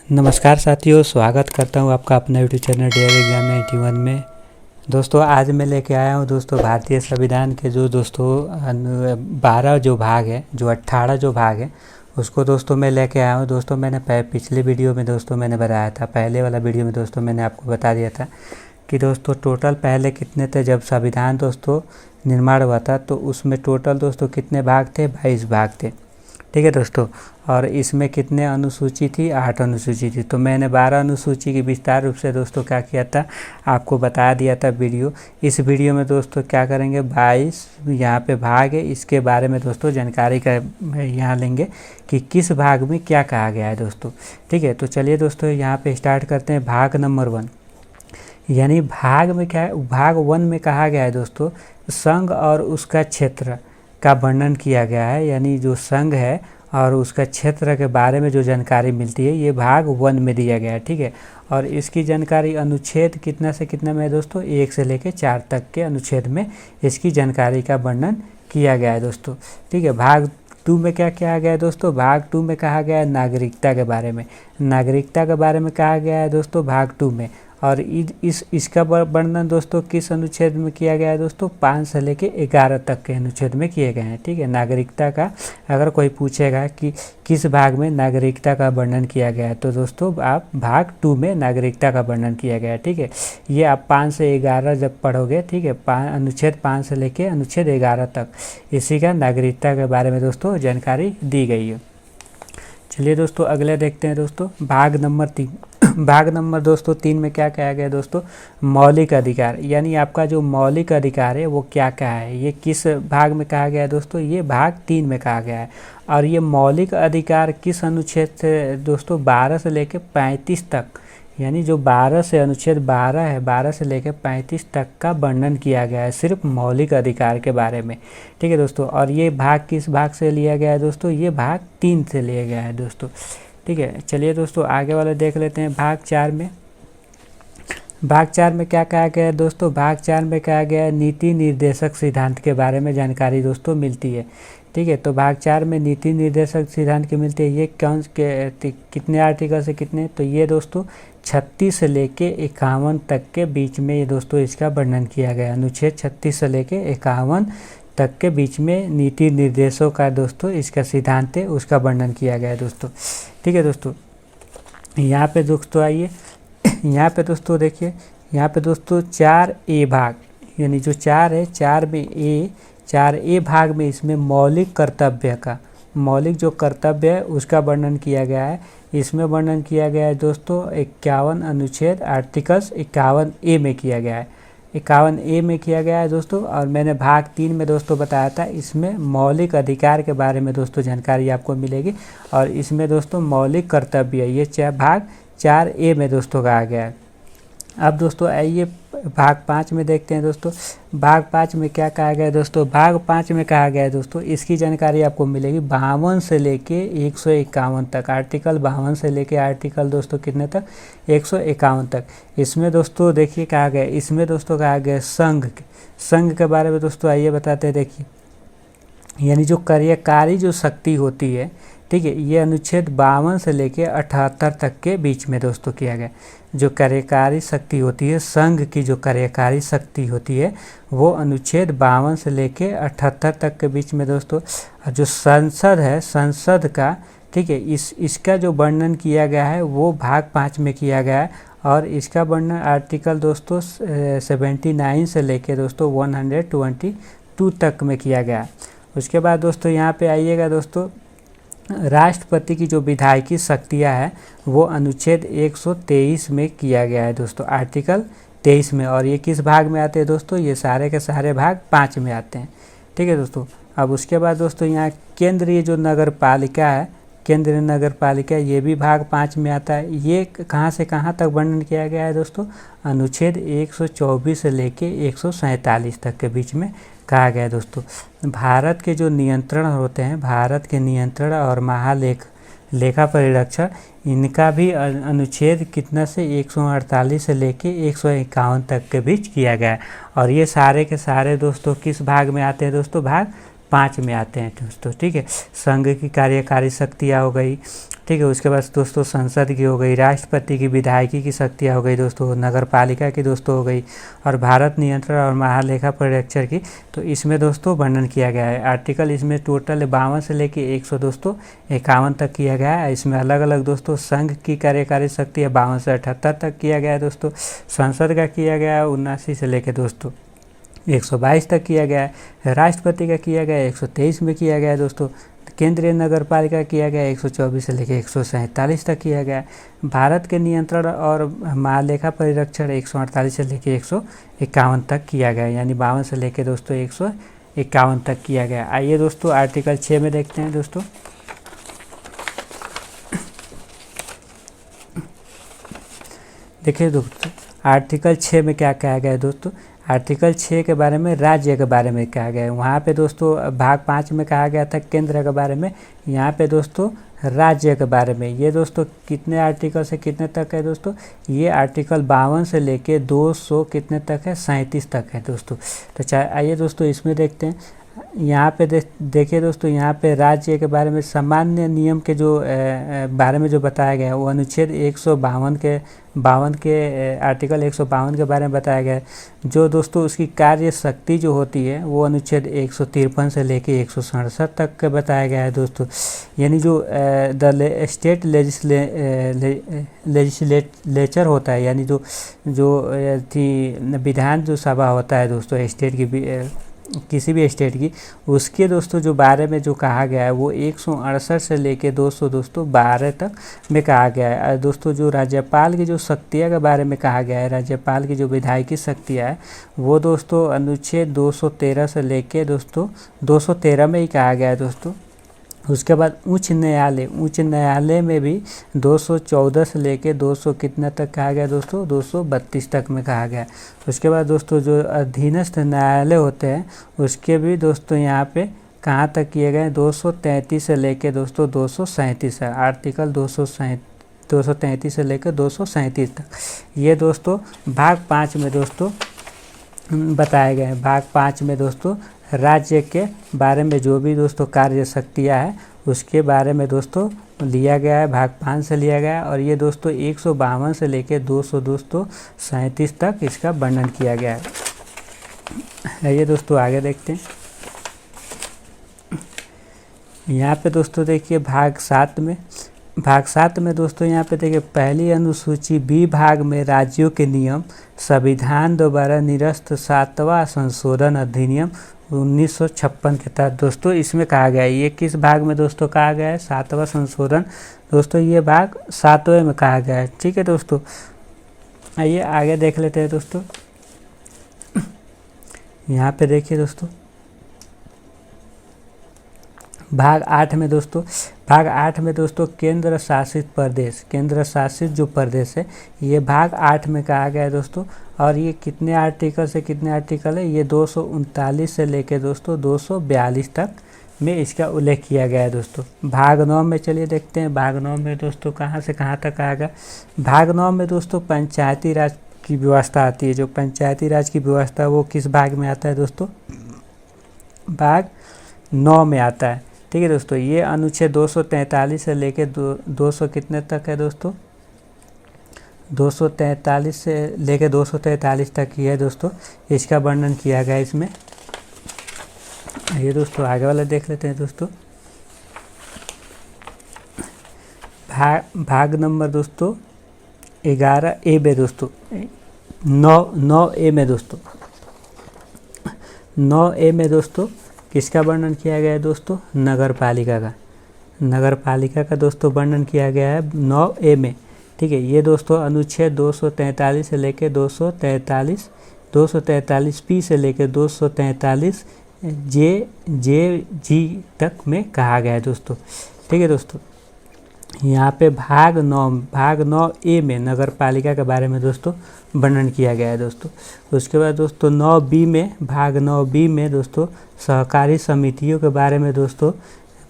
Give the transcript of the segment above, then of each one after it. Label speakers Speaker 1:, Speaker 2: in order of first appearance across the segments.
Speaker 1: नमस्कार साथियों, स्वागत करता हूं आपका अपना यूट्यूब चैनल डेयर एग्जाम 91 में। दोस्तों आज मैं लेके आया हूं दोस्तों भारतीय संविधान के जो दोस्तों 12 जो भाग है, जो 18 जो भाग है उसको दोस्तों मैं लेके आया हूं। दोस्तों मैंने पिछले वीडियो में दोस्तों मैंने बताया था, पहले वाला वीडियो में दोस्तों मैंने आपको बता दिया था कि दोस्तों टोटल पहले कितने थे। जब संविधान दोस्तों निर्माण हुआ था तो उसमें टोटल दोस्तों कितने भाग थे, 22 भाग थे, ठीक है दोस्तों। और इसमें कितने अनुसूची थी, 8 अनुसूची थी। तो मैंने 12 अनुसूची की विस्तार रूप से दोस्तों क्या किया था, आपको बता दिया था वीडियो। इस वीडियो में दोस्तों क्या करेंगे, 22 यहाँ पे भाग है, इसके बारे में दोस्तों जानकारी का यहाँ लेंगे कि किस भाग में क्या कहा गया है दोस्तों, ठीक है। तो चलिए दोस्तों यहाँ पे स्टार्ट करते हैं। भाग नंबर 1 यानी भाग में क्या है, भाग 1 में कहा गया है दोस्तों संघ और उसका क्षेत्र का वर्णन किया गया है। यानी जो संघ है और उसका क्षेत्र के बारे में जो जानकारी मिलती है ये भाग 1 में दिया गया है, ठीक है। और इसकी जानकारी अनुच्छेद कितना से कितना में है दोस्तों, 1 से लेकर 4 तक के अनुच्छेद में इसकी जानकारी का वर्णन किया गया है दोस्तों, ठीक है। भाग 2 में क्या कहा गया है दोस्तों, भाग 2 में कहा गया है नागरिकता के बारे में। नागरिकता के बारे में कहा गया है दोस्तों भाग 2 में। और इसका वर्णन दोस्तों किस अनुच्छेद में किया गया है दोस्तों, 5 से लेके 11 तक के अनुच्छेद में किए गए हैं, ठीक है। नागरिकता का अगर कोई पूछेगा कि किस भाग में नागरिकता का वर्णन किया गया है तो दोस्तों आप भाग 2 में नागरिकता का वर्णन किया गया है, ठीक है। ये आप 5 से 11 जब पढ़ोगे, ठीक है, अनुच्छेद 5 से लेके अनुच्छेद 11 तक इसी का नागरिकता के बारे में दोस्तों जानकारी दी गई है। चलिए दोस्तों अगले देखते हैं दोस्तों, भाग नंबर 3। भाग नंबर दोस्तों 3 में क्या कहा गया दोस्तों, मौलिक अधिकार। यानी आपका जो मौलिक अधिकार है वो क्या कहा है, ये किस भाग में कहा गया है दोस्तों, ये भाग 3 में कहा गया है। और ये मौलिक अधिकार किस अनुच्छेद से दोस्तों, 12 से लेकर 35 तक, यानी जो 12 से अनुच्छेद 12 है, 12 से लेकर 35 तक का वर्णन किया गया है सिर्फ मौलिक अधिकार के बारे में, ठीक है दोस्तों। और ये भाग किस भाग से लिया गया है दोस्तों, ये भाग 3 से लिया गया है दोस्तों, ठीक है। चलिए दोस्तों आगे वाले देख लेते हैं। भाग 4 में, भाग 4 में क्या कहा गया है दोस्तों, भाग 4 में कहा गया है नीति निर्देशक सिद्धांत के बारे में जानकारी दोस्तों मिलती है, ठीक है। तो भाग 4 में नीति निर्देशक सिद्धांत की मिलती है। ये कौन के कितने आर्टिकल से कितने, तो ये दोस्तों 36 से लेके 51 तक के बीच में ये दोस्तों इसका वर्णन किया गया। अनुच्छेद 36 से लेके 51 तक के बीच में नीति निर्देशों का दोस्तों इसका सिद्धांत है उसका वर्णन किया गया है दोस्तों, ठीक है दोस्तों। यहाँ पे दोस्तों आइए, यहाँ पे दोस्तों देखिए, यहाँ पे दोस्तों 4A भाग, यानी जो 4 है, 4A भाग में इसमें मौलिक कर्तव्य का, मौलिक जो कर्तव्य है उसका वर्णन किया गया है। इसमें वर्णन किया गया है दोस्तों 51 अनुच्छेद आर्टिकल्स 51A में किया गया है, 51A में किया गया है दोस्तों। और मैंने भाग 3 में दोस्तों बताया था इसमें मौलिक अधिकार के बारे में दोस्तों जानकारी आपको मिलेगी। और इसमें दोस्तों मौलिक कर्तव्य ये भाग 4A में दोस्तों कहा गया है। अब दोस्तों आइए भाग 5 में देखते हैं दोस्तों। भाग 5 में क्या कहा गया है दोस्तों, भाग 5 में कहा गया है दोस्तों इसकी जानकारी आपको मिलेगी 52 से लेके 151 तक, आर्टिकल 52 से लेके आर्टिकल दोस्तों कितने तक, 151 तक। इसमें दोस्तों देखिए कहा गया, इसमें दोस्तों कहा गया संघ के बारे में दोस्तों आइए बताते हैं। देखिए यानी जो कार्यकारी जो शक्ति होती है, ठीक है, ये अनुच्छेद 52 से लेके 78 तक के बीच में दोस्तों किया गया। जो कार्यकारी शक्ति होती है, संघ की जो कार्यकारी शक्ति होती है वो अनुच्छेद 52 से लेके 78 तक के बीच में दोस्तों। जो संसद है, संसद का, ठीक है, इसका जो वर्णन किया गया है वो भाग 5 में किया गया है। और इसका वर्णन आर्टिकल दोस्तों 79 से लेके दोस्तों 122 तक में किया गया। उसके बाद दोस्तों यहाँ पे आइएगा दोस्तों, राष्ट्रपति की जो विधायकी शक्तियाँ हैं वो अनुच्छेद 123 में किया गया है दोस्तों, आर्टिकल 23 में। और ये किस भाग में आते हैं दोस्तों, ये सारे के सारे भाग 5 में आते हैं, ठीक है दोस्तों। अब उसके बाद दोस्तों यहाँ केंद्रीय जो नगर पालिका है, केंद्रीय नगर पालिका, ये भी भाग 5 में आता है। ये कहाँ से कहाँ तक वर्णन किया गया है दोस्तों, अनुच्छेद 124 से लेके 147 तक के बीच में कहा गया है दोस्तों। भारत के जो नियंत्रण होते हैं, भारत के नियंत्रण और लेखा परीक्षण, इनका भी अनुच्छेद कितना से 148 से लेके 151 तक के बीच किया गया है। और ये सारे के सारे दोस्तों किस भाग में आते हैं दोस्तों, भाग 5 में आते हैं दोस्तों। ठीक है, संघ की कार्यकारी शक्तियाँ हो गई। ठीक है, उसके बाद दोस्तों संसद की हो गई, राष्ट्रपति की, विधायकी की शक्तियाँ हो गई दोस्तों, नगर पालिका की दोस्तों हो गई, और भारत नियंत्रण और महालेखा परीक्षक की। तो इसमें दोस्तों वर्णन किया गया है। आर्टिकल इसमें टोटल 52 से लेके 100 दोस्तों 51 तक किया गया है। इसमें अलग अलग दोस्तों संघ की कार्यकारी शक्ति है 52 से 78 तक किया गया है दोस्तों। संसद का किया गया है 79 से लेके दोस्तों 122 तक किया गया है। राष्ट्रपति का किया गया है 123 में किया गया है दोस्तों। केंद्रीय नगर पालिका किया गया 124 से लेकर 147 तक किया गया है। भारत के नियंत्रण और महालेखा परीक्षण 148 से लेकर 151 तक किया गया है, यानी 52 से लेकर दोस्तों 151 तक किया गया। आइए दोस्तों आर्टिकल 6 में देखते हैं दोस्तों। देखिए दोस्तों आर्टिकल 6 में क्या कहा गया है दोस्तों। आर्टिकल 6 के बारे में राज्य के बारे में कहा गया है। वहाँ पे दोस्तों भाग 5 में कहा गया था केंद्र के बारे में, यहाँ पे दोस्तों राज्य के बारे में। ये दोस्तों कितने आर्टिकल से कितने तक है दोस्तों, ये आर्टिकल 52 से लेके 200 कितने तक है, 37 तक है दोस्तों। तो आइए दोस्तों इसमें देखते हैं। यहाँ पे देखिए दोस्तों, यहाँ पे राज्य के बारे में सामान्य नियम के जो बारे में जो बताया गया है वो अनुच्छेद 152 के आर्टिकल 152 के बारे में बताया गया है। जो दोस्तों उसकी कार्य शक्ति जो होती है वो अनुच्छेद 153 से लेके 167 तक का बताया गया है दोस्तों। यानी जो द स्टेट लेजिस्लेचर होता है, यानी जो विधान जो सभा होता है दोस्तों स्टेट की, किसी भी स्टेट की, उसके दोस्तों जो बारे में जो कहा गया है वो 168 से लेके 200 दोस्तों 12 तक में कहा गया है। दोस्तों जो राज्यपाल की जो शक्तियाँ के बारे में कहा गया है, राज्यपाल की जो विधायकी शक्तियाँ है वो दोस्तों अनुच्छेद 213 से लेके दोस्तों 213 में ही कहा गया है दोस्तों। उसके बाद उच्च न्यायालय में भी 214 से लेके 200 कितना तक कहा गया दोस्तों, 232 तक में कहा गया। उसके बाद दोस्तों जो अधीनस्थ न्यायालय होते हैं उसके भी दोस्तों यहाँ पे कहाँ तक किए गए, 233 से लेके दोस्तों 237 है। आर्टिकल 233 से लेकर 237 तक ये दोस्तों भाग 5 में दोस्तों बताए गए हैं। भाग 5 में दोस्तों राज्य के बारे में जो भी दोस्तों कार्य शक्तियाँ है उसके बारे में दोस्तों लिया गया है, भाग 5 से लिया गया है। और ये दोस्तों 152 से लेकर 200 दोस्तों 37 तक इसका वर्णन किया गया है। ये दोस्तों आगे देखते हैं। यहाँ पे दोस्तों देखिए भाग 7 में दोस्तों यहाँ पे देखिए पहली अनुसूची बी भाग में राज्यों के नियम संविधान द्वारा निरस्त 7वां संशोधन अधिनियम 1956 के तहत दोस्तों इसमें कहा गया है। ये किस भाग में दोस्तों कहा गया है, 7वां संशोधन दोस्तों, ये भाग 7वें में कहा गया है। ठीक है दोस्तों, आइए आगे देख लेते हैं दोस्तों। यहाँ पे देखिए दोस्तों भाग 8 में दोस्तों केंद्र शासित जो प्रदेश है ये भाग 8 में कहा गया है दोस्तों। और ये कितने आर्टिकल से कितने आर्टिकल है, ये 239 से लेके दोस्तों 242 तक में इसका उल्लेख किया गया है दोस्तों। भाग 9 में चलिए देखते हैं। भाग 9 में दोस्तों कहाँ से कहाँ तक आएगा। भाग 9 में दोस्तों पंचायती राज की व्यवस्था आती है। जो पंचायती राज की व्यवस्था वो किस भाग में आता है दोस्तों, भाग 9 में आता है। ठीक है दोस्तों, ये अनुच्छेद 243 से लेके 200 कितने तक है दोस्तों, 243 से लेके 243 तक ही है दोस्तों, इसका वर्णन किया गया इसमें। ये दोस्तों आगे वाला देख लेते हैं दोस्तों। भाग नंबर दोस्तों 11A में दोस्तों 9A में दोस्तों 9A में दोस्तों किसका वर्णन किया गया है दोस्तों, नगर पालिका का दोस्तों वर्णन किया गया है 9A में। ठीक है, ये दोस्तों अनुच्छेद 243 से लेकर 243 पी से लेकर 243 जी तक में कहा गया है दोस्तों। ठीक है दोस्तों, यहाँ पे भाग 9A में नगर पालिका के बारे में दोस्तों वर्णन किया गया है दोस्तों। उसके बाद दोस्तों 9B में दोस्तों सहकारी समितियों के बारे में दोस्तों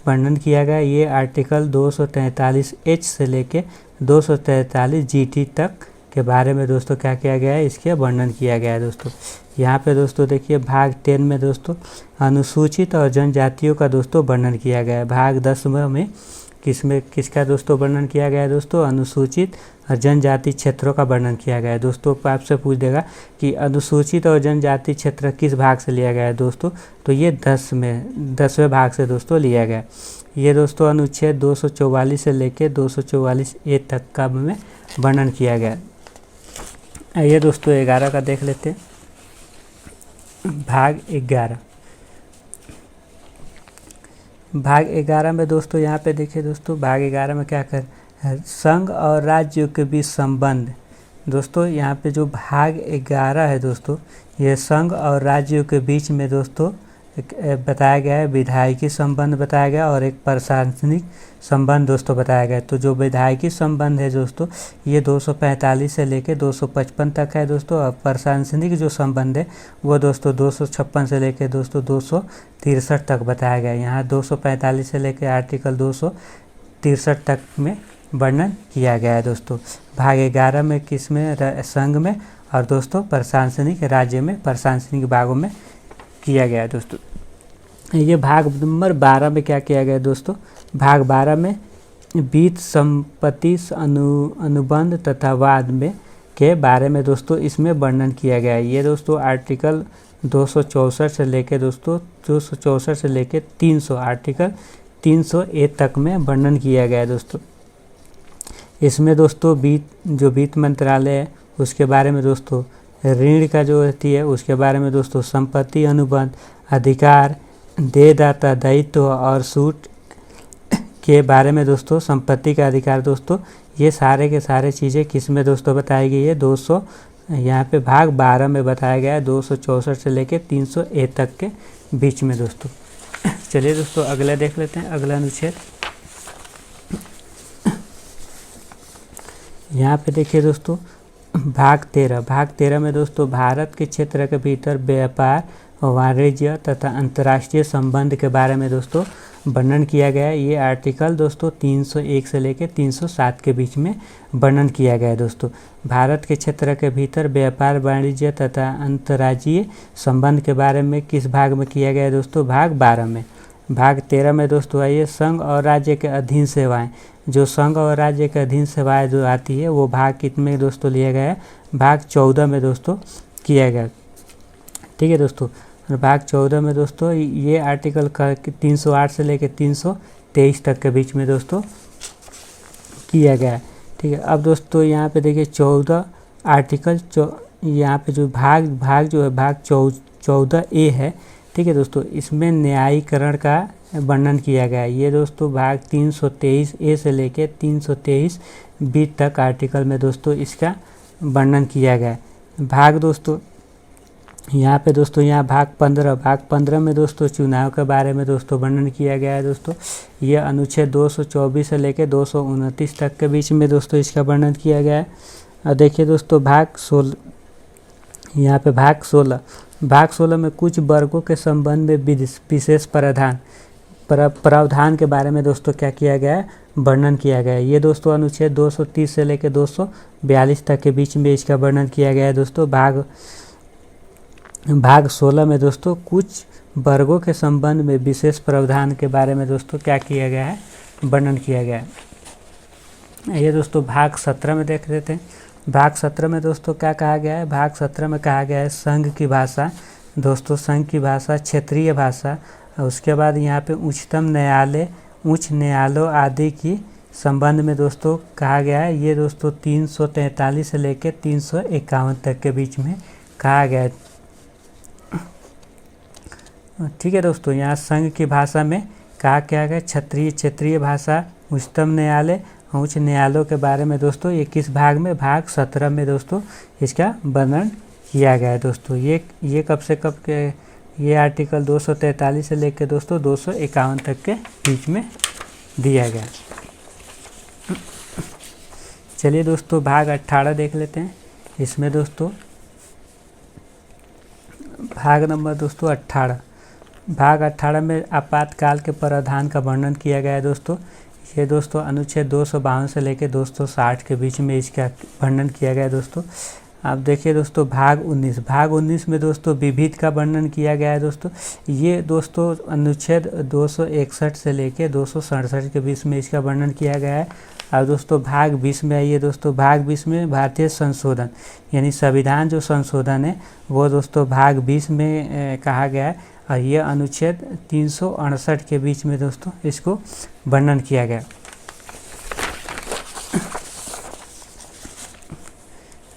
Speaker 1: वर्णन किया गया। ये आर्टिकल 243H से लेके 243 GT तक के बारे में दोस्तों क्या किया गया है, इसके वर्णन किया गया है दोस्तों। यहाँ पे दोस्तों देखिए भाग 10 में दोस्तों अनुसूचित और जनजातियों का दोस्तों वर्णन किया गया है। भाग 10 में किसका दोस्तों वर्णन किया गया है दोस्तों, अनुसूचित और जनजाति क्षेत्रों का वर्णन किया गया है। दोस्तों आपसे पूछ देगा कि अनुसूचित और जनजाति क्षेत्र किस भाग से लिया गया है दोस्तों, तो ये 10वें भाग से दोस्तों लिया गया। ये दोस्तों अनुच्छेद 244 से लेकर 244A तक का में वर्णन किया गया। आइए दोस्तों 11 का देख लेते हैं। भाग 11 में दोस्तों यहाँ पे देखिए दोस्तों, भाग 11 में क्या कर संघ और राज्यों के बीच संबंध। दोस्तों यहाँ पे जो भाग 11 है दोस्तों, ये संघ और राज्यों के बीच में दोस्तों बताया गया है। विधायकी संबंध बताया गया और एक प्रशासनिक संबंध दोस्तों बताया गया। तो जो विधायकी संबंध है दोस्तों, ये 245 से लेकर 255 तक है दोस्तों। और प्रशासनिक जो संबंध है वो दोस्तों 256 से लेकर दोस्तों 263 तक बताया गया है। यहाँ 245 से लेकर आर्टिकल 263 तक में वर्णन किया गया है दोस्तों। भाग 11 में किस में, संघ में, और दोस्तों प्रशासनिक राज्य में, प्रशासनिक भागों में किया गया है दोस्तों। ये भाग नंबर 12 में क्या किया गया दोस्तों, भाग 12 में वित्त संपत्ति अनुबंध तथा वाद में के बारे में दोस्तों इसमें वर्णन किया गया है। ये दोस्तों आर्टिकल 264 से लेकर दोस्तों 264 से लेकर 300 आर्टिकल 300A तक में वर्णन किया गया है दोस्तों। इसमें दोस्तों वित्त मंत्रालय है उसके बारे में दोस्तों, ऋण का जो होती है उसके बारे में दोस्तों, संपत्ति अनुबंध, अधिकार, देयदाता, दायित्व और छूट के बारे में दोस्तों, संपत्ति का अधिकार दोस्तों, ये सारे के सारे चीज़ें किस में दोस्तों बताई गई है, 200 यहाँ पे भाग 12 में बताया गया है, 264 से लेकर 300A तक के बीच में दोस्तों। चलिए दोस्तों अगला देख लेते हैं, अगला अनुच्छेद। यहाँ पे देखिए दोस्तों भाग 13 में दोस्तों भारत के क्षेत्र के भीतर व्यापार, वाणिज्य तथा अंतर्राष्ट्रीय संबंध के बारे में दोस्तों वर्णन किया गया है। ये आर्टिकल दोस्तों 301 से लेकर 307 के बीच में वर्णन किया गया है दोस्तों। भारत के क्षेत्र के भीतर व्यापार, वाणिज्य तथा अंतर्राज्यीय संबंध के बारे में किस भाग में किया गया है दोस्तों, भाग 12 में। भाग 13 में दोस्तों आइए संघ और राज्य के अधीन सेवाएं। जो संघ और राज्य के अधीन सेवाएं जो आती है वो भाग कितने दोस्तों लिया गया है, भाग 14 में दोस्तों किया गया। ठीक है दोस्तों, भाग 14 में दोस्तों ये आर्टिकल का 308 से लेकर 323 तक के बीच में दोस्तों किया गया है। ठीक है, अब दोस्तों यहाँ पे देखिए 14 आर्टिकल यहाँ पे जो भाग जो है भाग 14A है। ठीक है दोस्तों, इसमें न्यायीकरण का वर्णन किया गया है। ये दोस्तों भाग 323A से लेकर 323B तक आर्टिकल में दोस्तों इसका वर्णन किया गया है। भाग दोस्तों यहाँ पे दोस्तों यहाँ भाग 15 में दोस्तों चुनाव के बारे में दोस्तों वर्णन किया गया है दोस्तों। ये अनुच्छेद 224 से लेकर 229 तक के बीच में दोस्तों इसका वर्णन किया गया है। और देखिए दोस्तों भाग 16, यहाँ पे भाग 16 में कुछ वर्गों के संबंध में विशेष प्रावधान के बारे में दोस्तों क्या किया गया है, वर्णन किया गया है। ये दोस्तों अनुच्छेद 230 से लेकर 242 तक के बीच में इसका वर्णन किया गया है दोस्तों। भाग 16 में दोस्तों कुछ वर्गों के संबंध में विशेष प्रावधान के बारे में दोस्तों क्या किया गया है, वर्णन किया गया है। ये दोस्तों भाग 17 में देख लेते हैं। भाग 17 में दोस्तों क्या कहा गया है, भाग 17 में कहा गया है संघ की भाषा दोस्तों, संघ की भाषा, क्षेत्रीय भाषा। उसके बाद यहाँ पे उच्चतम न्यायालय, उच्च न्यायालयों आदि की संबंध में दोस्तों कहा गया है। ये दोस्तों 343 से लेकर 351 तक के बीच में कहा गया है। ठीक है दोस्तों, यहाँ संघ की भाषा में कहा क्या गया, क्षेत्रीय भाषा, उच्चतम न्यायालय, उच्च न्यायालयों के बारे में दोस्तों ये किस भाग में, भाग 17 में दोस्तों इसका वर्णन किया गया है दोस्तों। ये कब से कब के, ये आर्टिकल 243 से लेकर दोस्तों 251 तक के बीच में दिया गया। चलिए दोस्तों भाग 18 देख लेते हैं। इसमें दोस्तों भाग नंबर दोस्तों 18, भाग 18 में आपातकाल के प्रावधान का वर्णन किया गया है दोस्तों। ये दोस्तों अनुच्छेद 252 से लेकर 260 के बीच में इसका वर्णन किया गया है दोस्तों। अब देखिए दोस्तों भाग 19 में दोस्तों विविध का वर्णन किया गया है दोस्तों। ये दोस्तों अनुच्छेद 261 से लेके 267 के बीच में इसका वर्णन किया गया है। और दोस्तों भाग 20 में आइए दोस्तों, भाग 20 में भारतीय संशोधन यानी संविधान जो संशोधन है वो दोस्तों भाग 20 में कहा गया है। और ये अनुच्छेद 368 के बीच में दोस्तों इसको वर्णन किया गया।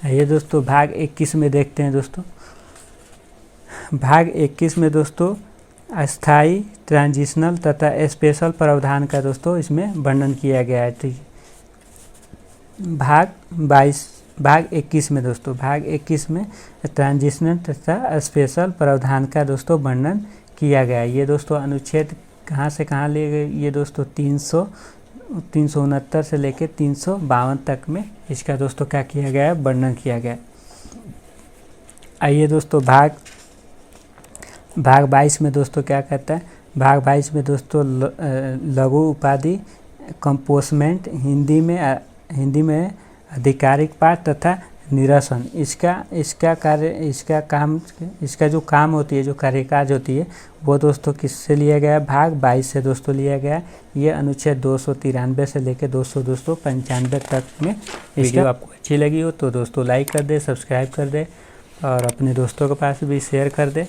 Speaker 1: ये दोस्तों भाग 21 में देखते हैं दोस्तों। भाग 21 में दोस्तों अस्थाई, ट्रांजिशनल तथा स्पेशल प्रावधान का दोस्तों इसमें वर्णन किया गया है। ठीक, भाग 21 में दोस्तों, भाग 21 में ट्रांजिशनल तथा स्पेशल प्रावधान का दोस्तों वर्णन किया गया है। ये दोस्तों अनुच्छेद कहाँ से कहाँ ले गए, ये दोस्तों 369 से लेकर 352 तक में इसका दोस्तों क्या किया गया है, वर्णन किया गया। आइए दोस्तों भाग 22 में दोस्तों क्या कहता है, भाग 22 में दोस्तों लघु उपाधि कंपोजमेंट हिंदी में आधिकारिक पाठ तथा निरसन, इसका जो काम होती है, जो कार्यकाज होती है वो दोस्तों किससे लिया गया है, भाग 22 से दोस्तों लिया गया है। ये अनुच्छेद 293 से लेकर 295 तक में। वीडियो आपको अच्छी लगी हो तो दोस्तों लाइक कर दे, सब्सक्राइब कर दे और अपने दोस्तों के पास भी शेयर कर दे।